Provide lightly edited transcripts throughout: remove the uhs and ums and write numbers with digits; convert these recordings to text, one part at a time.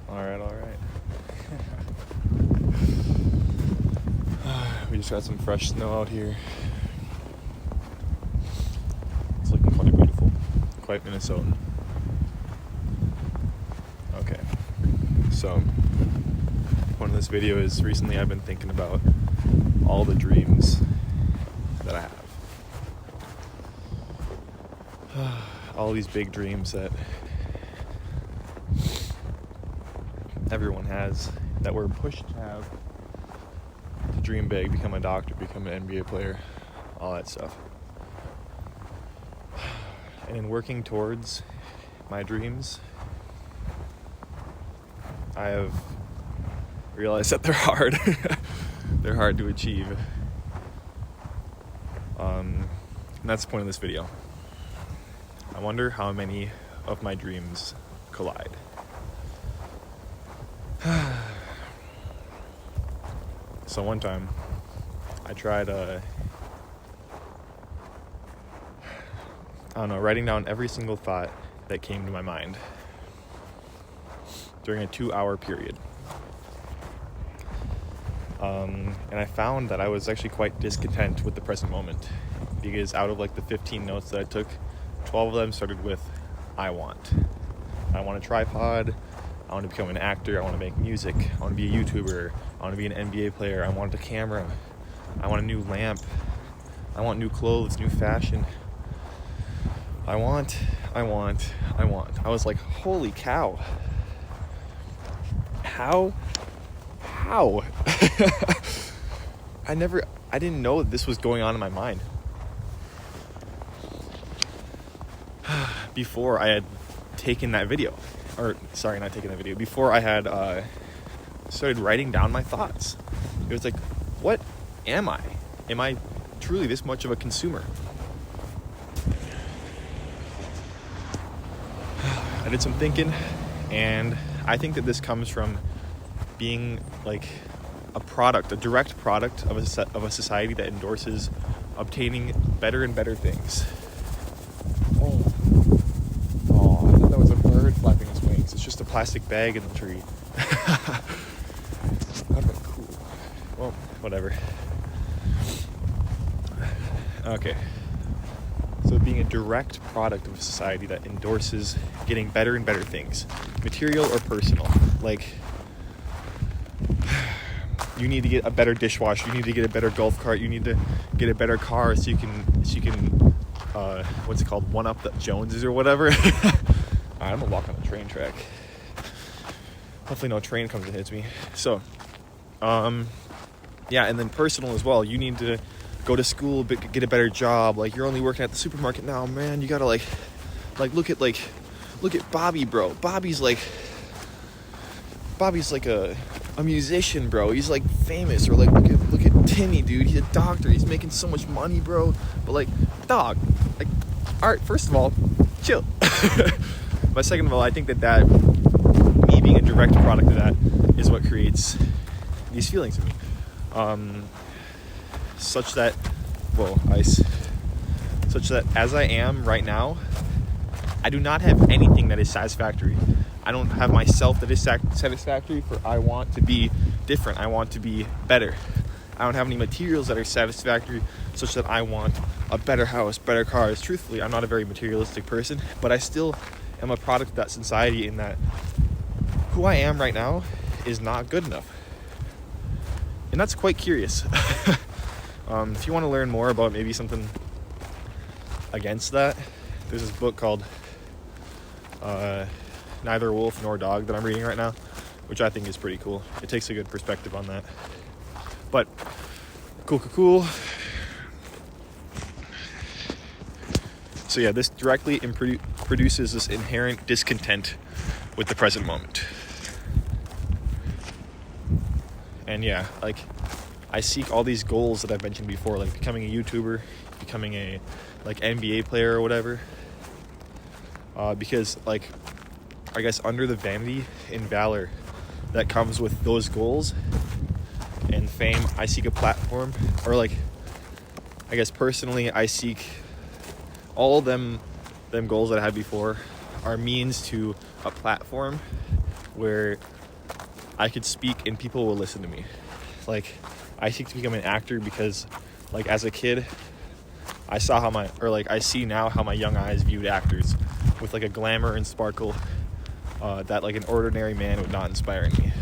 All right. We just got some fresh snow out here. It's looking quite beautiful, quite Minnesotan. Okay, so point of this video is recently I've been thinking about all the dreams that I have. All these big dreams that everyone has, that we're pushed to have, to dream big, become a doctor, become an NBA player, all that stuff. And in working towards my dreams, I have realized that they're hard. They're hard to achieve. And that's the point of this video. I wonder how many of my dreams collide. So one time, I tried, writing down every single thought that came to my mind during a 2-hour period. And I found that I was actually quite discontent with the present moment, because out of like the 15 notes that I took, 12 of them started with, I want a tripod, I want to become an actor, I want to make music, I want to be a YouTuber, I want to be an NBA player, I want a camera, I want a new lamp, I want new clothes, new fashion. I want. I was like, holy cow. How? I didn't know this was going on in my mind. Before I had taken that video. Before I had started writing down my thoughts. It was like, what am I? Am I truly this much of a consumer? I did some thinking, and I think that this comes from being like a direct product of a society that endorses obtaining better and better things. Oh, I thought that was a bird flapping its wings. It's just a plastic bag in the tree. Okay, cool. Well, whatever. Okay. So being a direct product of a society that endorses getting better and better things, material or personal. Like, you need to get a better dishwasher, you need to get a better golf cart, you need to get a better car so you can what's it called, one up the Joneses or whatever. Alright, I'm gonna walk on the train track. Hopefully no train comes and hits me. So, yeah, and then personal as well. You need to go to school, but get a better job. Like, you're only working at the supermarket now, man. You gotta like look at Bobby, bro. Bobby's like a musician, bro. He's like famous. Or like look at Timmy, dude. He's a doctor. He's making so much money, bro. But like, dog, like, all right. First of all, chill. But second of all, I think that me being a direct product of that is what creates these feelings in me. Such that as I am right now, I do not have anything that is satisfactory. I don't have myself that is satisfactory for I want to be different. I want to be better. I don't have any materials that are satisfactory such that I want a better house, better cars. Truthfully, I'm not a very materialistic person, but I still am a product of that society, in that who I am right now is not good enough. And that's quite curious. If you want to learn more about maybe something against that, there's this book called Neither Wolf Nor Dog that I'm reading right now, which I think is pretty cool. It takes a good perspective on that. But cool. So yeah, this directly produces this inherent discontent with the present moment. And yeah, like, I seek all these goals that I've mentioned before, like becoming a YouTuber, becoming a like NBA player or whatever. Because, like, I guess under the vanity and valor that comes with those goals and fame, I seek a platform, or like, I guess personally, I seek all them goals that I had before are means to a platform where I could speak and people will listen to me. Like, I seek to become an actor because, like, as a kid, I see now how my young eyes viewed actors with, like, a glamour and sparkle that, like, an ordinary man would not inspire in me.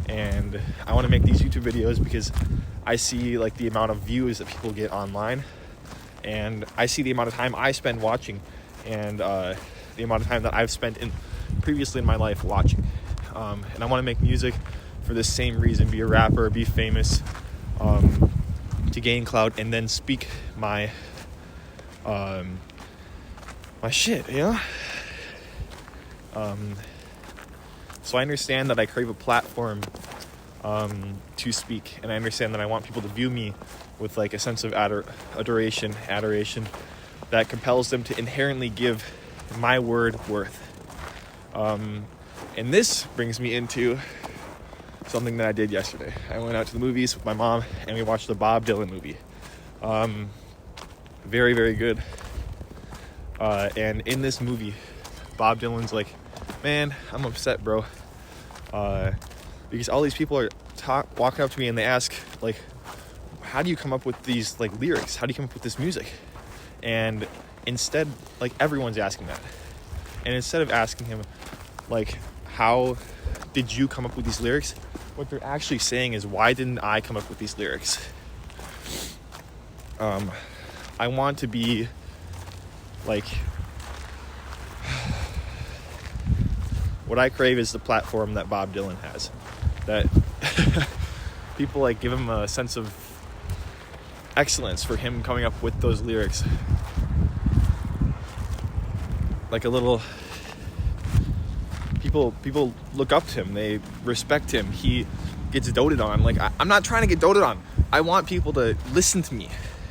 And I want to make these YouTube videos because I see, like, the amount of views that people get online, and I see the amount of time I spend watching, and the amount of time that I've spent previously in my life watching. And I want to make music for the same reason: be a rapper, be famous, to gain clout, and then speak my shit, you know? So I understand that I crave a platform to speak, and I understand that I want people to view me with, like, a sense of adoration that compels them to inherently give my word worth. And this brings me into something that I did yesterday. I went out to the movies with my mom, and we watched the Bob Dylan movie. Very, very good. And in this movie, Bob Dylan's like, man, I'm upset, bro. Because all these people are walking up to me and they ask, like, how do you come up with these, like, lyrics? How do you come up with this music? And instead, like, everyone's asking that. And instead of asking him, like, how did you come up with these lyrics? What they're actually saying is, why didn't I come up with these lyrics? I want to be, like, what I crave is the platform that Bob Dylan has. That people, like, give him a sense of excellence for him coming up with those lyrics. Like, a little... People look up to him. They respect him. He gets doted on. Like, I'm not trying to get doted on. I want people to listen to me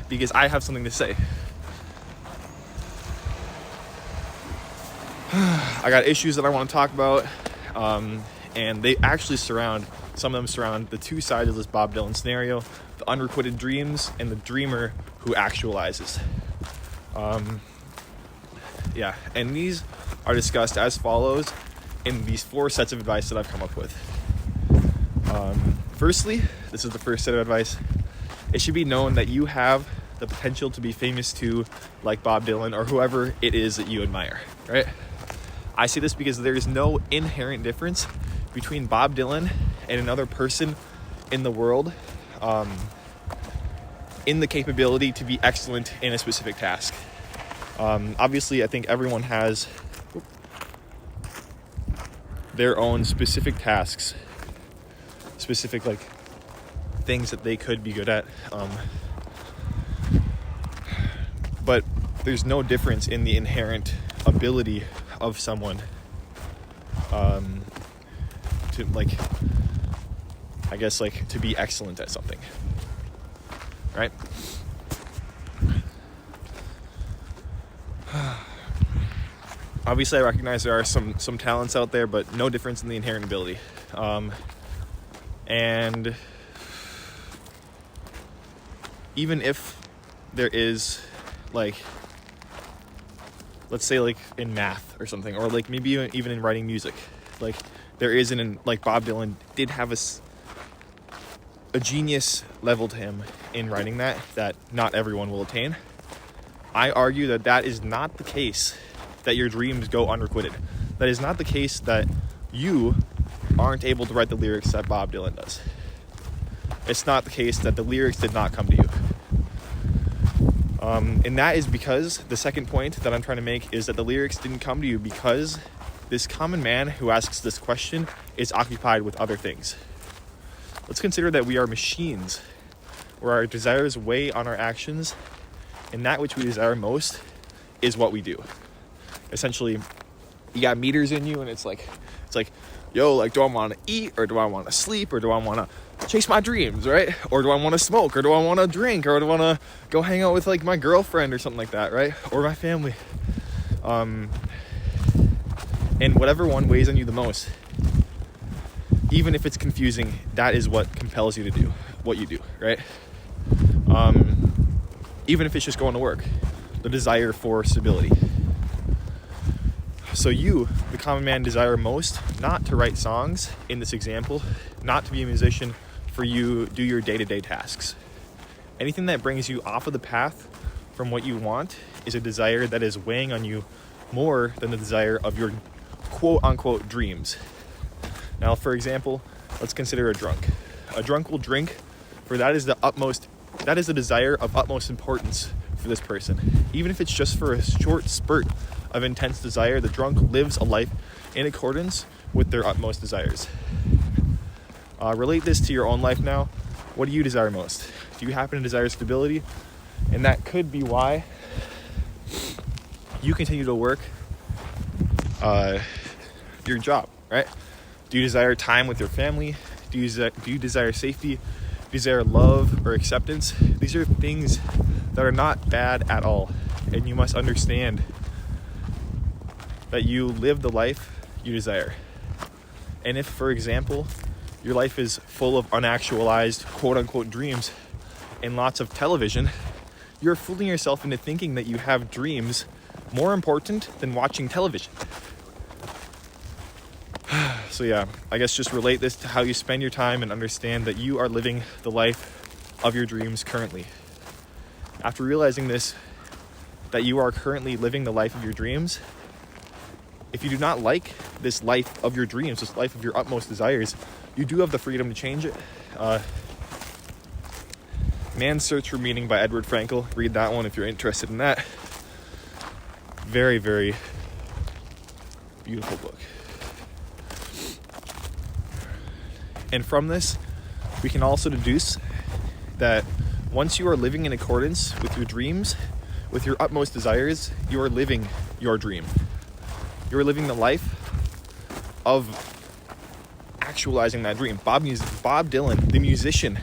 because I have something to say. I got issues that I want to talk about, and they actually some of them surround the two sides of this Bob Dylan scenario: the unrequited dreams and the dreamer who actualizes. And these are discussed as follows in these 4 sets of advice that I've come up with. Firstly, this is the first set of advice. It should be known that you have the potential to be famous too, like Bob Dylan or whoever it is that you admire, right? I say this because there is no inherent difference between Bob Dylan and another person in the world in the capability to be excellent in a specific task. Obviously, I think everyone has their own specific tasks, specific, like, things that they could be good at. But there's no difference in the inherent ability of someone to, like, I guess, like, to be excellent at something, right? Obviously, I recognize there are some talents out there, but no difference in the inherent ability. And even if there is, like, let's say, like, in math or something, or, like, maybe even in writing music, like, there isn't, like, Bob Dylan did have a genius level to him in writing that not everyone will attain. I argue that is not the case, that your dreams go unrequited. That is not the case that you aren't able to write the lyrics that Bob Dylan does. It's not the case that the lyrics did not come to you. And that is because the second point that I'm trying to make is that the lyrics didn't come to you because this common man who asks this question is occupied with other things. Let's consider that we are machines, where our desires weigh on our actions, and that which we desire most is what we do. Essentially, you got meters in you, and it's like, yo, like, do I want to eat, or do I want to sleep, or do I want to chase my dreams, right? Or do I want to smoke, or do I want to drink, or do I want to go hang out with, like, my girlfriend or something like that, right? Or my family. And whatever one weighs on you the most, even if it's confusing, that is what compels you to do what you do, right? Even if it's just going to work, the desire for stability. So you, the common man, desire most not to write songs in this example, not to be a musician, for you do your day-to-day tasks. Anything that brings you off of the path from what you want is a desire that is weighing on you more than the desire of your quote-unquote dreams. Now, for example, let's consider a drunk. A drunk will drink, for that is the desire of utmost importance for this person. Even if it's just for a short spurt of intense desire, the drunk lives a life in accordance with their utmost desires. Relate this to your own life now. What do you desire most? Do you happen to desire stability? And that could be why you continue to work your job, right? Do you desire time with your family? Do you desire safety? Do you desire love or acceptance? These are things that are not bad at all. And you must understand that you live the life you desire. And if, for example, your life is full of unactualized quote-unquote dreams and lots of television, you're fooling yourself into thinking that you have dreams more important than watching television. So yeah, I guess just relate this to how you spend your time and understand that you are living the life of your dreams currently. After realizing this, that you are currently living the life of your dreams, if you do not like this life of your dreams, this life of your utmost desires, you do have the freedom to change it. Man's Search for Meaning by Edward Frankl. Read that one if you're interested in that. Very, very beautiful book. And from this, we can also deduce that once you are living in accordance with your dreams, with your utmost desires, you are living your dream. You are living the life of actualizing that dream. Bob Dylan, the musician,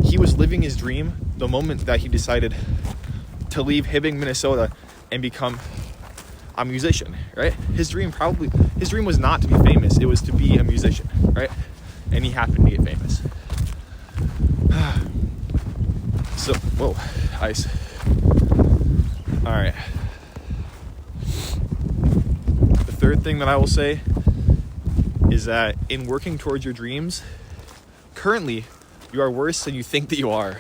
he was living his dream the moment that he decided to leave Hibbing, Minnesota and become a musician, right? His dream was not to be famous. It was to be a musician, right? And he happened to get famous. So, whoa, ice. All right. The third thing that I will say is that in working towards your dreams, currently, you are worse than you think that you are.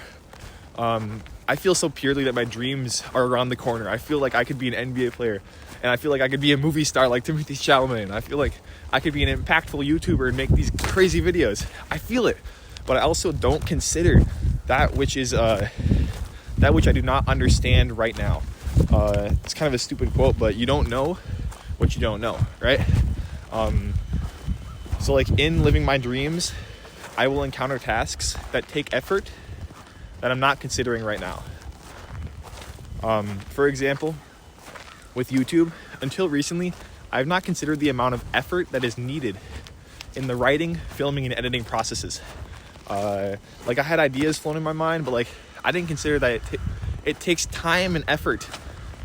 I feel so purely that my dreams are around the corner. I feel like I could be an NBA player, and I feel like I could be a movie star like Timothée Chalamet. I feel like I could be an impactful YouTuber and make these crazy videos. I feel it, but I also don't consider that which I do not understand right now. It's kind of a stupid quote, but you don't know what you don't know, right? So like in living my dreams, I will encounter tasks that take effort that I'm not considering right now. For example, with YouTube, until recently, I've not considered the amount of effort that is needed in the writing, filming, and editing processes. Like I had ideas flown in my mind, but like I didn't consider that it takes time and effort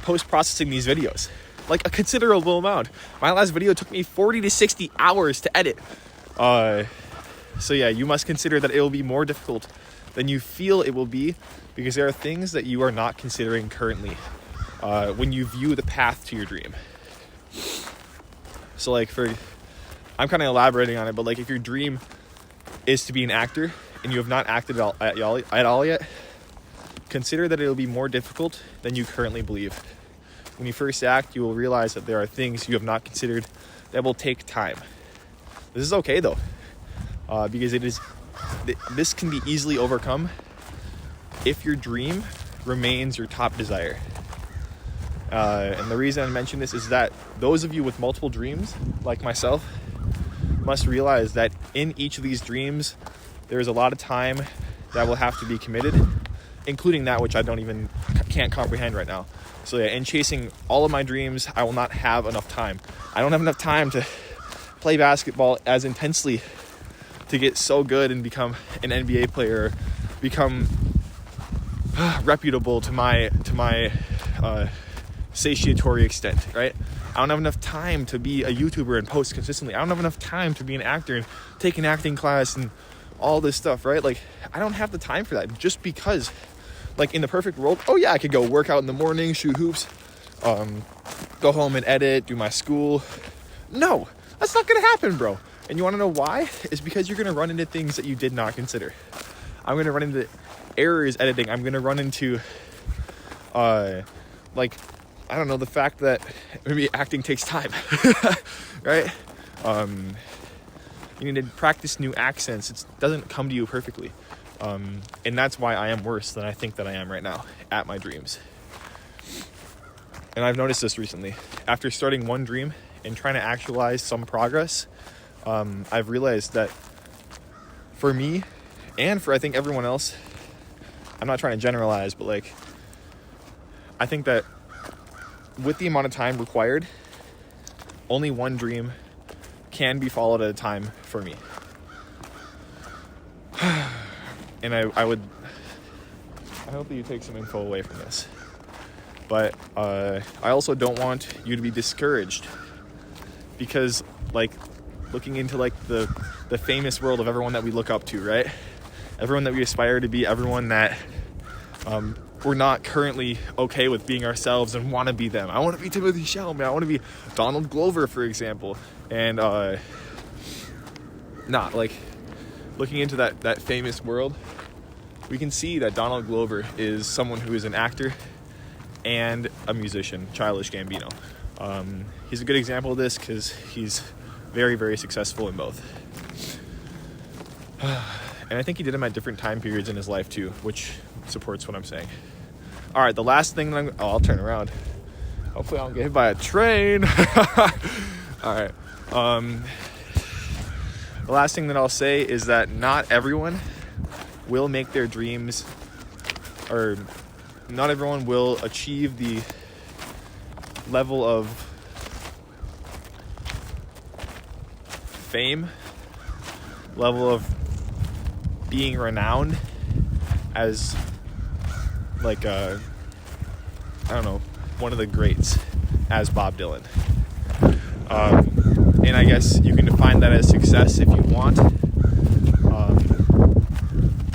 post-processing these videos. Like a considerable amount. My last video took me 40 to 60 hours to edit. So yeah, you must consider that it will be more difficult than you feel it will be, because there are things that you are not considering currently when you view the path to your dream. So like I'm kind of elaborating on it, but like if your dream is to be an actor and you have not acted at all yet, consider that it will be more difficult than you currently believe. When you first act, you will realize that there are things you have not considered that will take time. This is okay though, because this can be easily overcome if your dream remains your top desire. And the reason I mention this is that those of you with multiple dreams, like myself, must realize that in each of these dreams, there is a lot of time that will have to be committed, including that which I can't comprehend right now. So yeah, in chasing all of my dreams, I will not have enough time. I don't have enough time to play basketball as intensely to get so good and become an NBA player, become reputable to my satiatory extent, right? I don't have enough time to be a YouTuber and post consistently. I don't have enough time to be an actor and take an acting class and all this stuff, right? Like, I don't have the time for that, just because, like, in the perfect world, oh yeah, I could go work out in the morning, shoot hoops, but go home and edit, do my school. No, that's not gonna happen, bro. And you wanna know why? It's because you're gonna run into things that you did not consider. I'm gonna run into errors editing. I'm gonna run into, like, I don't know, the fact that maybe acting takes time, right? You need to practice new accents. It doesn't come to you perfectly. And that's why I am worse than I think that I am right now at my dreams. And I've noticed this recently. After starting one dream and trying to actualize some progress, I've realized that for me and for I think everyone else, I'm not trying to generalize, but like, I think that with the amount of time required, only one dream can be followed at a time for me. And I hope that you take some info away from this. But I also don't want you to be discouraged, because like looking into like the famous world of everyone that we look up to, right? Everyone that we aspire to be, everyone that we're not currently okay with being ourselves and want to be them. I want to be Timothy Chalamet. I want to be Donald Glover, for example. And not like looking into that famous world, we can see that Donald Glover is someone who is an actor and a musician, Childish Gambino. He's a good example of this because he's very, very successful in both. And I think he did them at different time periods in his life too, which supports what I'm saying. All right, the last thing that I'll turn around. Hopefully I don't get hit by a train. All right. The last thing that I'll say is that not everyone will make their dreams, or not everyone will achieve the level of fame, level of being renowned as like I don't know, one of the greats as Bob Dylan. And I guess you can define that as success if you want.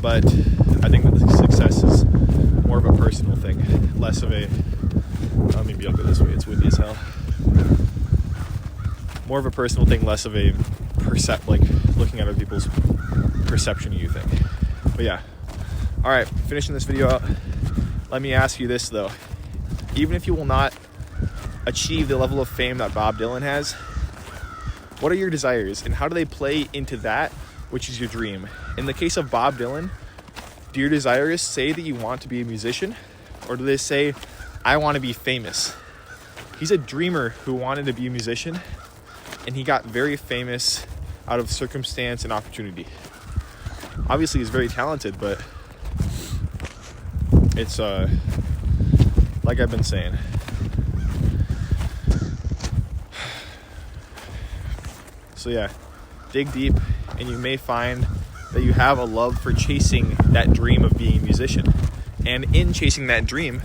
But I think that the success is more of a personal thing, less of a, maybe I'll go this way, it's windy as hell. More of a personal thing, less of a like looking at other people's perception of you thing. But yeah. All right, finishing this video out, let me ask you this though. Even if you will not achieve the level of fame that Bob Dylan has, what are your desires and how do they play into that which is your dream? In the case of Bob Dylan, do your desires say that you want to be a musician, or do they say, I want to be famous? He's a dreamer who wanted to be a musician, and he got very famous out of circumstance and opportunity. Obviously, he's very talented, but it's like I've been saying. So yeah, dig deep, and you may find that you have a love for chasing that dream of being a musician. And in chasing that dream,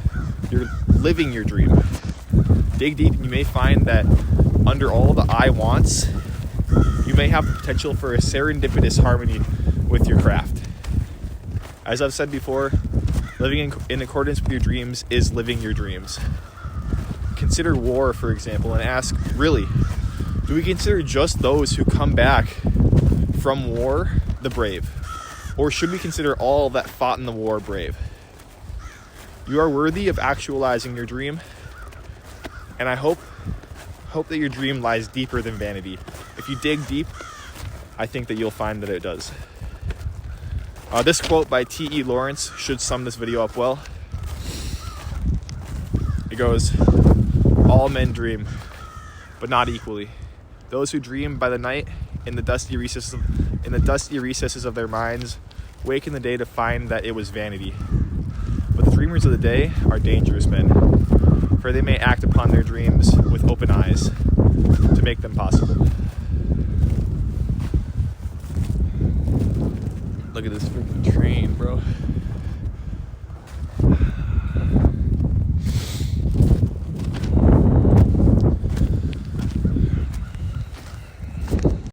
you're living your dream. Dig deep, and you may find that under all the I wants, you may have the potential for a serendipitous harmony with your craft. As I've said before, living in accordance with your dreams is living your dreams. Consider war, for example, and ask, really, do we consider just those who come back from war the brave? Or should we consider all that fought in the war brave? You are worthy of actualizing your dream, and I hope that your dream lies deeper than vanity. If you dig deep, I think that you'll find that it does. This quote by T.E. Lawrence should sum this video up well. It goes, all men dream, but not equally. Those who dream by the night in the dusty recesses of their minds wake in the day to find that it was vanity. But the dreamers of the day are dangerous men, for they may act upon their dreams with open eyes to make them possible. Look at this freaking train, bro.